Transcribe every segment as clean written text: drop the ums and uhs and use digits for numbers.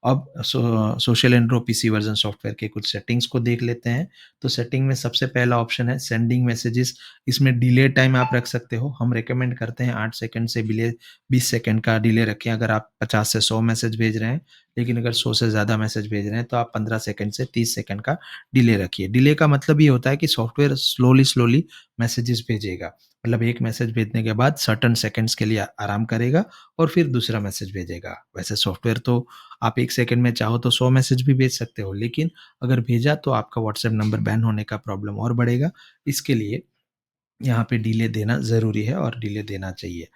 अब social andro PC version software के कुछ सेटिंग्स को देख लेते हैं। तो सेटिंग में सबसे पहला ऑप्शन है सेंडिंग मैसेजेस। इसमें डिले टाइम आप रख सकते हो। हम रिकमेंड करते हैं 8 सेकंड से बिले 20 सेकंड का डिले रखें अगर आप 50 से 100 मैसेज भेज रहे हैं। लेकिन अगर 100 से ज़्यादा मैसेज भेज रहे हैं तो आप 15 सेकंड से 30 सेकंड का डिले रखिए। डिले का मतलब ये होता है कि सॉफ्टवेयर स्लोली मैसेजेस भेजेगा। मतलब एक मैसेज भेजने के बाद सर्टेन सेकंड्स के लिए आराम करेगा और फिर दूसरा मैसेज भेजेगा। वैसे सॉफ्टवेयर तो आप 1 सेकंड में चाहो तो 100 मैसेज भी भेज सकते हो, लेकिन अगर भेजा तो आपका व्हाट्सएप नंबर बैन होने का प्रॉब्लम और बढ़ेगा। इसके लिए यहाँ पे डिले देना ज़रूरी है और डिले देना चाहिए।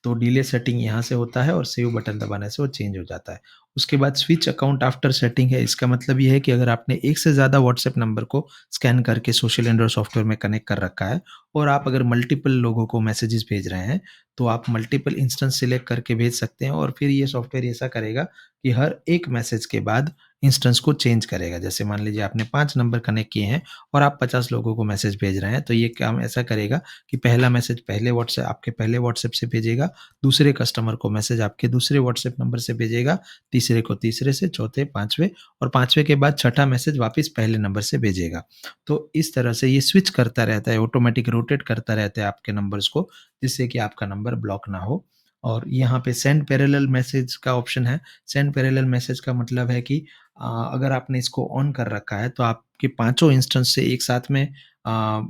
तो डिले सेटिंग यहाँ से होता है और सेव बटन दबाने से वो चेंज हो जाता है। उसके बाद स्विच अकाउंट आफ्टर सेटिंग है, इसका मतलब ये है कि अगर आपने एक से ज़्यादा व्हाट्सएप नंबर को स्कैन करके सोशल एंड्रॉइड सॉफ्टवेयर में कनेक्ट कर रखा है और आप अगर मल्टीपल लोगों को मैसेजेस भेज रहे हैं, तो आप मल्टीपल इंस्टेंस सिलेक्ट करके भेज सकते हैं और फिर ये सॉफ्टवेयर ऐसा करेगा कि हर एक मैसेज के बाद इंस्टेंस को चेंज करेगा। जैसे मान लीजिए आपने 5 नंबर कनेक्ट किए हैं और आप 50 लोगों को मैसेज भेज रहे हैं, तो ये काम ऐसा करेगा कि पहला मैसेज पहले व्हाट्सएप आपके पहले व्हाट्सएप से भेजेगा, दूसरे कस्टमर को मैसेज आपके दूसरे व्हाट्सएप नंबर से भेजेगा, तीसरे को तीसरे से, चौथे, पाँचवें और पाँचवें के बाद छठा मैसेज वापस पहले नंबर से भेजेगा। तो इस तरह से ये स्विच करता रहता है, ऑटोमैटिक रोटेट करता रहता है आपके नंबर्स को, जिससे कि आपका नंबर ब्लॉक ना हो। और यहाँ पे सेंड पैरेलल मैसेज का ऑप्शन है। सेंड पैरेलल मैसेज का मतलब है कि अगर आपने इसको ऑन कर रखा है, तो आपके पाँचों इंस्टेंस से एक साथ में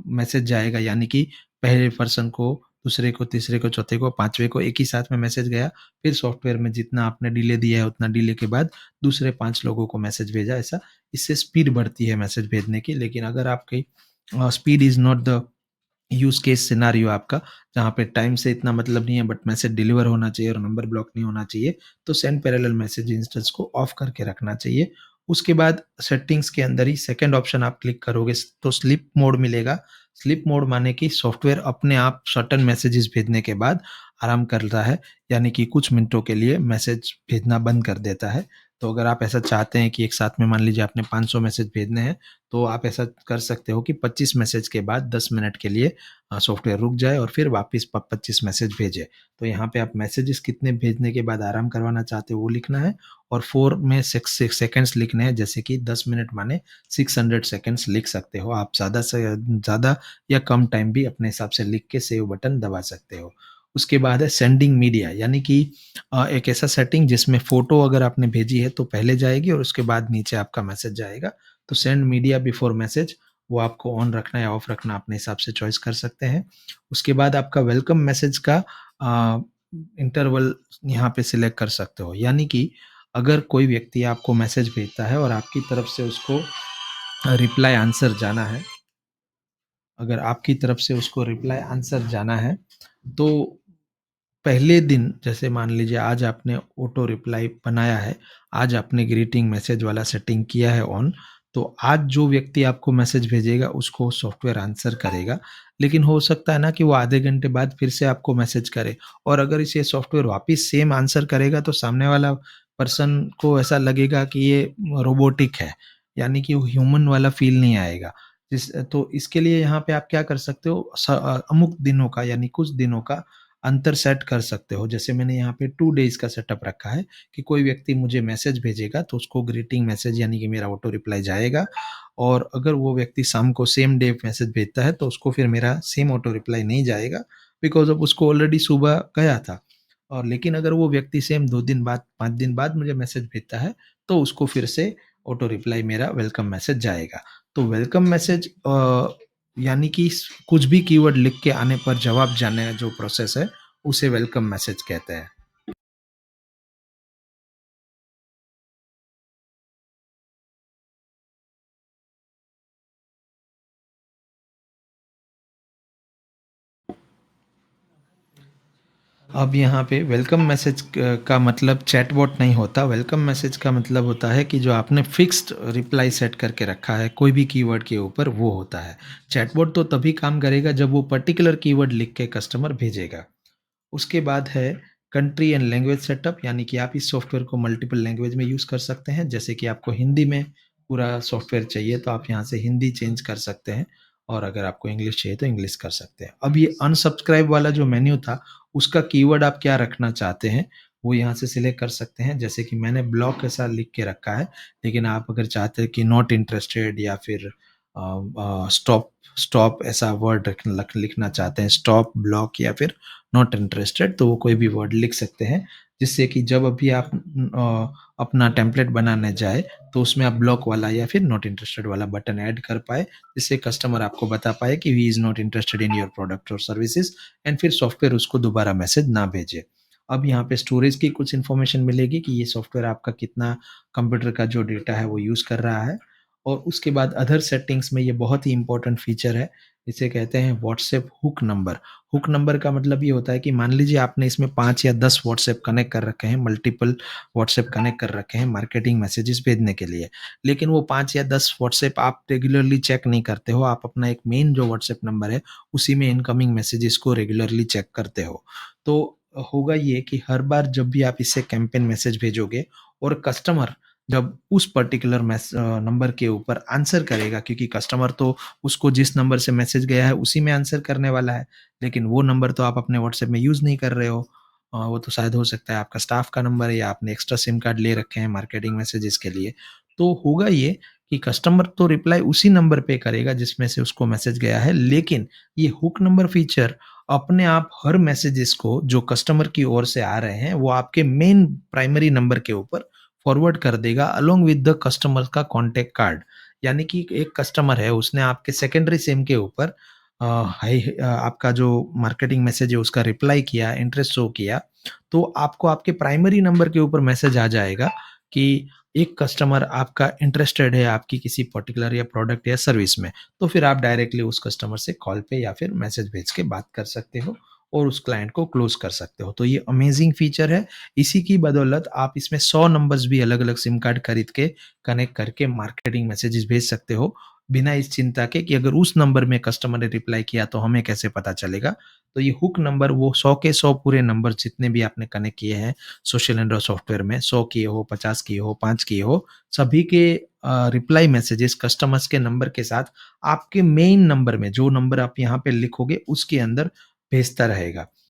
मैसेज जाएगा, यानी कि पहले पर्सन को, दूसरे को, तीसरे को, चौथे को, पाँचवें को एक ही साथ में मैसेज गया। फिर सॉफ्टवेयर में जितना आपने डिले दिया है उतना डिले के बाद दूसरे 5 लोगों को मैसेज भेजा, ऐसा इससे स्पीड बढ़ती है मैसेज भेजने की। लेकिन अगर आपकी speed is not the use case scenario आपका, जहाँ पे टाइम से इतना मतलब नहीं है बट मैसेज डिलीवर होना चाहिए और नंबर ब्लॉक नहीं होना चाहिए, तो सेंड पैरेलल मैसेज इंस्टेंस को ऑफ करके रखना चाहिए। उसके बाद सेटिंग्स के अंदर ही सेकंड ऑप्शन आप क्लिक करोगे तो स्लीप मोड मिलेगा। स्लीप मोड माने कि सॉफ्टवेयर अपने आप सर्टेन मैसेजेस भेजने के बाद आराम करता है, यानी कि कुछ मिनटों के लिए मैसेज भेजना बंद कर देता है। तो अगर आप ऐसा चाहते हैं कि एक साथ में मान लीजिए आपने 500 मैसेज भेजने हैं, तो आप ऐसा कर सकते हो कि 25 मैसेज के बाद 10 मिनट के लिए सॉफ्टवेयर रुक जाए और फिर वापस 25 मैसेज भेजे। तो यहाँ पे आप मैसेजेस कितने भेजने के बाद आराम करवाना चाहते हो वो लिखना है और 4 में 6 सेकंड्स लिखने हैं, जैसे कि 10 मिनट माने 600 सेकंड्स लिख सकते हो। आप ज़्यादा से ज़्यादा या कम टाइम भी अपने हिसाब से लिख के सेव बटन दबा सकते हो। उसके बाद है सेंडिंग मीडिया, यानी कि एक ऐसा सेटिंग जिसमें फ़ोटो अगर आपने भेजी है तो पहले जाएगी और उसके बाद नीचे आपका मैसेज जाएगा। तो सेंड मीडिया बिफोर मैसेज, वो आपको ऑन रखना या ऑफ रखना अपने हिसाब से चॉइस कर सकते हैं। उसके बाद आपका वेलकम मैसेज का अ, इंटरवल यहाँ पे सिलेक्ट कर सकते हो। यानी कि अगर कोई व्यक्ति आपको मैसेज भेजता है और आपकी तरफ से उसको रिप्लाई आंसर जाना है, अगर आपकी तरफ से उसको रिप्लाई आंसर जाना है, तो पहले दिन जैसे मान लीजिए आज आपने ऑटो रिप्लाई बनाया है, आज आपने ग्रीटिंग मैसेज वाला सेटिंग किया है ऑन, तो आज जो व्यक्ति आपको मैसेज भेजेगा उसको सॉफ्टवेयर आंसर करेगा। लेकिन हो सकता है ना कि वो आधे घंटे बाद फिर से आपको मैसेज करे और अगर इसे सॉफ्टवेयर वापस सेम आंसर करेगा तो सामने वाला पर्सन को ऐसा लगेगा कि ये रोबोटिक है, यानी कि वो ह्यूमन वाला फ़ील नहीं आएगा। तो इसके लिए यहाँ पे आप क्या कर सकते हो, अमुक दिनों का यानी कुछ दिनों का अंतर सेट कर सकते हो। जैसे मैंने यहाँ पे 2 डेज़ का सेटअप रखा है कि कोई व्यक्ति मुझे मैसेज भेजेगा तो उसको ग्रीटिंग मैसेज यानी कि मेरा ऑटो रिप्लाई जाएगा और अगर वो व्यक्ति शाम को सेम डे मैसेज भेजता है तो उसको फिर मेरा सेम ऑटो रिप्लाई नहीं जाएगा, बिकॉज़ ऑफ उसको ऑलरेडी सुबह गया था। और लेकिन अगर वो व्यक्ति सेम 2 दिन बाद, 5 दिन बाद मुझे मैसेज भेजता है तो उसको फिर से ऑटो रिप्लाई मेरा वेलकम मैसेज जाएगा। तो वेलकम मैसेज यानी कि कुछ भी कीवर्ड लिख के आने पर जवाब जाने का जो प्रोसेस है, उसे वेलकम मैसेज कहते हैं। अब यहाँ पे वेलकम मैसेज का मतलब चैटबॉट नहीं होता। वेलकम मैसेज का मतलब होता है कि जो आपने फिक्स्ड रिप्लाई सेट करके रखा है कोई भी कीवर्ड के ऊपर, वो होता है। चैटबॉट तो तभी काम करेगा जब वो पर्टिकुलर कीवर्ड लिख के कस्टमर भेजेगा। उसके बाद है कंट्री एंड लैंग्वेज सेटअप, यानी कि आप इस सॉफ्टवेयर को मल्टीपल लैंग्वेज में यूज़ कर सकते हैं। जैसे कि आपको हिंदी में पूरा सॉफ्टवेयर चाहिए तो आप यहाँ से हिंदी चेंज कर सकते हैं और अगर आपको इंग्लिश चाहिए तो इंग्लिश कर सकते हैं। अब ये अनसब्सक्राइब वाला जो मेन्यू था, उसका कीवर्ड आप क्या रखना चाहते हैं, वो यहाँ से सिलेक्ट कर सकते हैं। जैसे कि मैंने ब्लॉक ऐसा लिख के रखा है, लेकिन आप अगर चाहते हैं कि नॉट इंटरेस्टेड या फिर स्टॉप स्टॉप ऐसा वर्ड लिखना चाहते हैं, स्टॉप, ब्लॉक या फिर नॉट इंटरेस्टेड, तो वो कोई भी वर्ड लिख सकते हैं, जिससे कि जब अभी आप अपना टेम्पलेट बनाने जाए, तो उसमें आप ब्लॉक वाला या फिर नॉट इंटरेस्टेड वाला बटन ऐड कर पाए, जिससे कस्टमर आपको बता पाए कि he is not interested in your product और सर्विसेज़, एंड फिर सॉफ्टवेयर उसको दोबारा मैसेज ना भेजे। अब यहाँ पे स्टोरेज की कुछ इन्फॉर्मेशन मिलेगी कि ये सॉफ्टवेयर आपका कितना कंप्यूटर का जो डेटा है वो यूज़ कर रहा है। और उसके बाद अदर सेटिंग्स में ये बहुत ही इम्पोर्टेंट फीचर है, इसे कहते हैं WhatsApp hook number. Hook number का मतलब ये होता है कि मान लीजिए आपने इसमें 5 या 10 व्हाट्सएप कनेक्ट कर रखे हैं, मल्टीपल व्हाट्सएप कनेक्ट कर रखे हैं मार्केटिंग मैसेजेस भेजने के लिए। लेकिन वो 5 या 10 व्हाट्सएप आप रेगुलरली चेक नहीं करते हो, आप अपना एक मेन जो व्हाट्सएप नंबर है, उसी में इनकमिंग मैसेजेस को रेगुलरली चेक करते हो। तो होगा ये कि हर बार जब भी आप इससे कैंपेन मैसेज भेजोगे और कस्टमर जब उस पर्टिकुलर नंबर के ऊपर आंसर करेगा, क्योंकि कस्टमर तो उसको जिस नंबर से मैसेज गया है उसी में आंसर करने वाला है, लेकिन वो नंबर तो आप अपने व्हाट्सएप में यूज़ नहीं कर रहे हो। वो तो शायद हो सकता है आपका स्टाफ का नंबर है या आपने एक्स्ट्रा सिम कार्ड ले रखे हैं मार्केटिंग मैसेजेस के लिए। तो होगा ये कि कस्टमर तो रिप्लाई उसी नंबर पे करेगा जिसमें से उसको मैसेज गया है, लेकिन ये हुक नंबर फीचर अपने आप हर मैसेजेस को जो कस्टमर की ओर से आ रहे हैं, वो आपके मेन प्राइमरी नंबर के ऊपर फॉरवर्ड कर देगा अलोंग विद द कस्टमर का कॉन्टैक्ट कार्ड। यानी कि एक कस्टमर है, उसने आपके सेकेंडरी सिम के ऊपर आपका जो मार्केटिंग मैसेज है उसका रिप्लाई किया, इंटरेस्ट शो किया, तो आपको आपके प्राइमरी नंबर के ऊपर मैसेज आ जाएगा कि एक कस्टमर आपका इंटरेस्टेड है आपकी किसी पर्टिकुलर या प्रोडक्ट या सर्विस में। तो फिर आप डायरेक्टली उस कस्टमर से कॉल पे या फिर मैसेज भेज के बात कर सकते हो और उस क्लाइंट को क्लोज़ कर सकते हो। तो ये अमेज़िंग फीचर है। इसी की बदौलत आप इसमें 100 नंबर्स भी अलग-अलग सिम कार्ड खरीद के कनेक्ट करके मार्केटिंग मैसेजेस भेज सकते हो, बिना इस चिंता के कि अगर उस नंबर में कस्टमर ने रिप्लाई किया तो हमें कैसे पता चलेगा। तो ये हुक नंबर वो 100 के 100 पूरे नंबर जितने भी आपने कनेक्ट किए हैं सोशल एंड्रॉइड सॉफ्टवेयर में, 100 किए हो, 50 किए हो, 5 किए हो, सभी के रिप्लाई मैसेजेस कस्टमर्स के नंबर के साथ आपके मेन नंबर में, जो नंबर आप यहाँ पे लिखोगे उसके अंदर भेजता रहेगा।